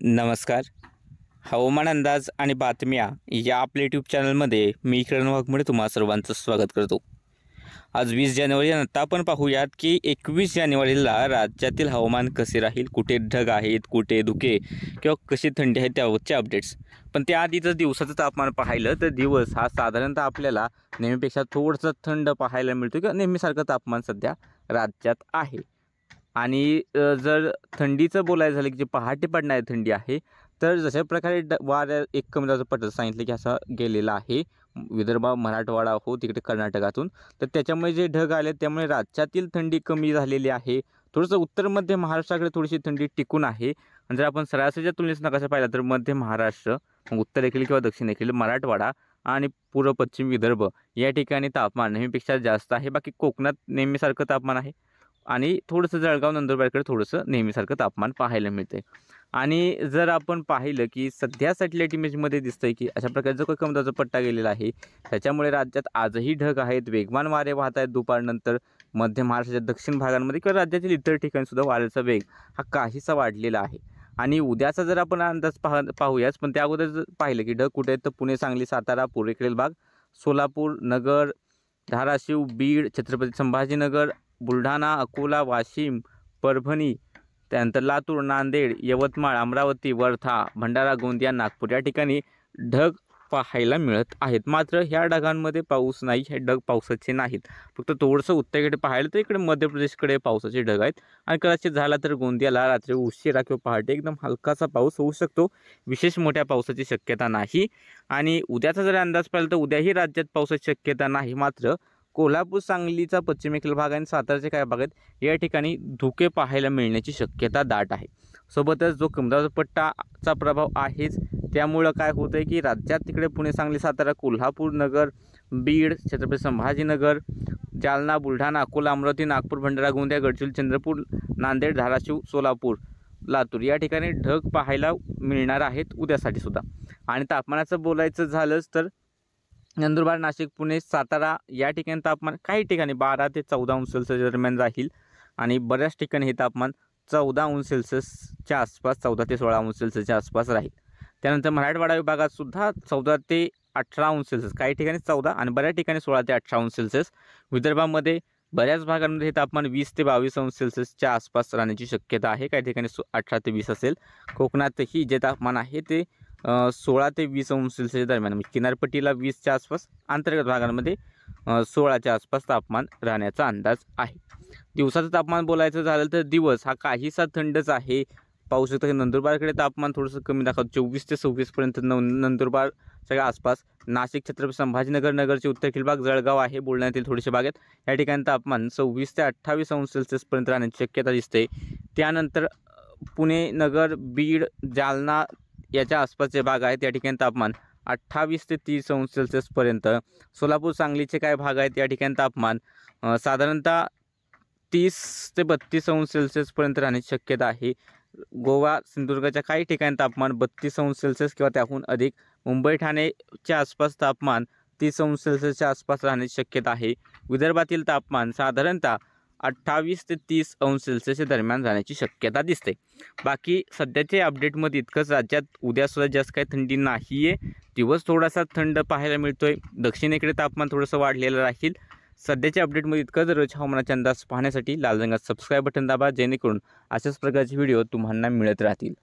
नमस्कार. हवामान अंदाज आणि बातम्या या आपल्या यूट्यूब चॅनलमध्ये मी किरण वाघमोडे तुम्हा सर्वांचं स्वागत करतो. आज 20 जानेवारी नंतर आपण पाहूयात की 21 जानेवारीला राज्यातील हवामान कसे राहील, कुठे ढग आहेत, कुठे धुके किंवा कशी थंडी आहे त्यावरचे अपडेट्स. पण त्याआधीचं दिवसाचं तापमान पाहिलं तर दिवस हा साधारणतः आपल्याला नेहमीपेक्षा थोडंसं थंड पाहायला मिळतो किंवा नेहमीसारखं तापमान सध्या राज्यात आहे. आणि जर थंडीचं बोलायचं झालं की जे पहाटे पडणारी थंडी आहे, तर जशा प्रकारे वाऱ्या एक कमी दाबाचा पट्टा सांगितलं की असा गेलेला आहे विदर्भ, मराठवाडा हो तिकडे कर्नाटकातून. तर त्याच्यामुळे जे ढग आले त्यामुळे राज्यातील थंडी कमी झालेली आहे. थोडंसं उत्तर मध्य महाराष्ट्राकडे थोडीशी थंडी टिकून आहे. आणि जर आपण सरासरीच्या तुलनेत नकाशा पाहिला तर मध्य महाराष्ट्र, उत्तरेकडील किंवा दक्षिणेकडील मराठवाडा आणि पूर्व पश्चिम विदर्भ या ठिकाणी तापमान नेहमीपेक्षा जास्त आहे. बाकी कोकणात नेहमीसारखं तापमान आहे आणि थोडंसं जळगाव नंदुरबारकडे थोडंसं नेहमीसारखं तापमान पाहायला मिळते. आणि जर आपण पाहिलं की सध्या सॅटेलाईट इमेजमध्ये दिसतंय की अशा प्रकारचा काही कमी दाबाचा पट्टा गेलेला आहे. त्याच्यामुळे राज्यात आजही ढग आहेत, वेगवान वारे वाहत आहेत दुपारनंतर. मध्य महाराष्ट्राच्या दक्षिण भागांमध्ये किंवा राज्यातील इतर ठिकाणी सुद्धा वाऱ्याचा वेग हा काहीसा वाढलेला आहे. आणि उद्याचा जर आपण अंदाज पाहूयाच, पण त्या अगोदर जर पाहिलं की ढग कुठे आहेत तर पुणे, सांगली, सातारा, पूर्वेकडील भाग, सोलापूर, नगर, धाराशिव, बीड, छत्रपती संभाजीनगर, बुलढाणा, अकोला, वाशिम, परभणी, त्यानंतर लातूर, नांदेड, यवतमाळ, अमरावती, वर्धा, भंडारा, गोंदिया, नागपूर या ठिकाणी ढग पाहायला मिळत आहेत. मात्र ह्या ढगांमध्ये पाऊस नाही, हे ढग पावसाचे नाहीत. फक्त थोडंसं उत्तरेकडे पाहिलं तर इकडे मध्य प्रदेशकडे पावसाचे ढग आहेत. आणि कदाचित झाला तर गोंदियाला रात्री उशिरा किंवा पहाटे एकदम हलकासा पाऊस होऊ शकतो. विशेष मोठ्या पावसाची शक्यता नाही. आणि उद्याचा जर अंदाज पाहिला तर उद्याही राज्यात पावसाची शक्यता नाही. मात्र कोल्हापूर, सांगलीचा पश्चिमेकडील भाग आणि साताराचे काही भाग आहेत या ठिकाणी धुके पाहायला मिळण्याची शक्यता दाट आहे. सोबतच जो कमी दाबाचा पट्टाचा प्रभाव आहेच, त्यामुळं काय होतं आहे की राज्यात तिकडे पुणे, सांगली, सातारा, कोल्हापूर, नगर, बीड, छत्रपती संभाजीनगर, जालना, बुलढाणा, अकोला, अमरावती, नागपूर, भंडारा, गोंदिया, गडचिरोली, चंद्रपूर, नांदेड, धाराशिव, सोलापूर, लातूर या ठिकाणी ढग पाहायला मिळणार आहेत उद्यासाठी सुद्धा. आणि तापमानाचं बोलायचं झालंच तर नंदुरबार, नाशिक, पुणे, सातारा या ठिकाणी तापमान काही ठिकाणी 12 ते 14 अंश सेल्सिअस दरम्यान राहील. आणि बऱ्याच ठिकाणी हे तापमान 14 अंश सेल्सिअसच्या आसपास, 14 ते 16 अंश सेल्सिअसच्या आसपास राहील. त्यानंतर मराठवाडा विभागात सुद्धा 14 ते 18 अंश सेल्सिअस, काही ठिकाणी 14 आणि बऱ्याच ठिकाणी 16 ते 18 अंश सेल्सिअस. विदर्भामध्ये बऱ्याच भागांमध्ये हे तापमान 20 ते 22 अंश सेल्सिअसच्या आसपास राहण्याची शक्यता आहे. काही ठिकाणी 18 ते 20 असेल. कोकणातही जे तापमान आहे ते 16 ते 20 अंश सेल्सिअस दरम्यान, म्हणजे किनारपट्टीला 20च्या आसपास, अंतर्गत भागांमध्ये 16च्या आसपास तापमान राहण्याचा अंदाज आहे. दिवसाचं तापमान बोलायचं झालं तर दिवस हा काहीसा थंडच आहे. पाहू शकतो की नंदुरबारकडे तापमान थोडंसं कमी दाखवतं, 24 ते 26पर्यंत नंदुरबारच्या आसपास. नाशिक, छत्रपती संभाजीनगर, नगरचे उत्तरेकडील भाग, जळगाव आहे, बुलढाण्यातील थोडेसे भाग आहेत या ठिकाणी तापमान 26 ते 28 अंश सेल्सिअसपर्यंत राहण्याची शक्यता दिसते. त्यानंतर पुणे, नगर, बीड, जालना याच्या आसपासचे भाग आहेत या ठिकाणी तापमान 28 ते 30 अंश सेल्सिअसपर्यंत. सोलापूर, सांगलीचे काय भाग आहेत या ठिकाणी तापमान साधारणतः 30 ते 32 अंश सेल्सिअसपर्यंत राहण्याची शक्यता आहे. गोवा, सिंधुदुर्गच्या काही ठिकाणी तापमान 32 अंश सेल्सिअस किंवा त्याहून अधिक. मुंबई, ठाणेच्या आसपास तापमान 30 अंश सेल्सिअसच्या आसपास राहण्याची शक्यता आहे. विदर्भातील तापमान साधारणतः 28 ते 30 अंश सेल्सिअसच्या दरम्यान राहण्याची शक्यता दिसते. बाकी सध्याच्या अपडेटमध्ये इतकंच. राज्यात उद्यासुद्धा जास्त काही थंडी नाही आहे. दिवस थोडासा थंड पाहायला मिळतोय. दक्षिणेकडे तापमान थोडंसं वाढलेलं राहील. सध्याच्या अपडेटमध्ये इतकंच. रोज हवामानाचा अंदाज पाहण्यासाठी लाल रंगात सबस्क्राईब बटन दाबा, जेणेकरून अशाच प्रकारचे व्हिडिओ तुम्हाला मिळत राहतील.